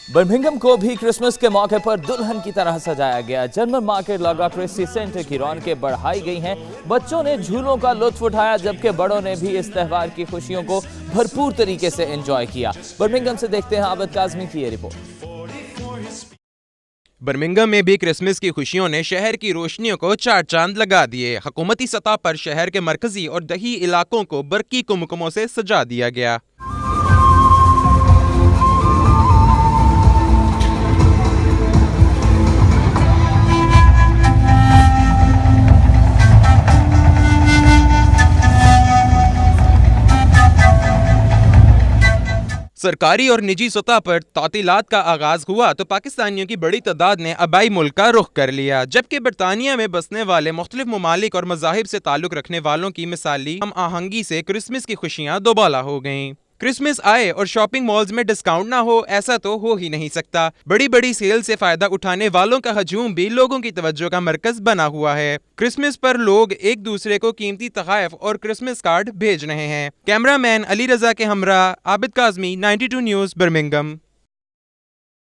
Birmingham को भी Christmas के मौके पर दुल्हन की तरह सजाया गया। जर्मन मार्केट लगा क्रिस्टी सेंटर की रौनकें बढ़ाई गई हैं। बच्चों ने झूलों का लुत्फ उठाया, जबकि बड़ों ने भी इस त्यौहार की खुशियों को भरपूर तरीके से एंजॉय किया। बर्मिंघम से देखते हैं आबिद काज़मी की ये रिपोर्ट। बर्मिंघम में भी क्रिसमस की खुशियों ने शहर की रोशनियों को चार चांद लगा दिए। हुकूमती सतह पर शहर के मरकजी और दही इलाकों को बरकी कुमकुमों से सजा दिया गया। सरकारी और निजी सतह पर तातीलात का आगाज हुआ तो पाकिस्तानियों की बड़ी तादाद ने आबाई मुल्क का रुख कर लिया, जबकि बरतानिया में बसने वाले मुख्तलिफ ममालिक और मज़ाहिब से ताल्लुक रखने वालों की मिसाली हम आहंगी से क्रिसमस की खुशियां दोबाला हो गईं। क्रिसमस आए और शॉपिंग मॉल्स में डिस्काउंट ना हो, ऐसा तो हो ही नहीं सकता। बड़ी बड़ी सेल से फायदा उठाने वालों का हजूम भी लोगों की तवज्जो का मरकज बना हुआ है। क्रिसमस पर लोग एक दूसरे को कीमती तोहफे और क्रिसमस कार्ड भेज रहे हैं। कैमरामैन अली रजा के हमरा आबिद काज़मी, 92 न्यूज़, बर्मिंघम।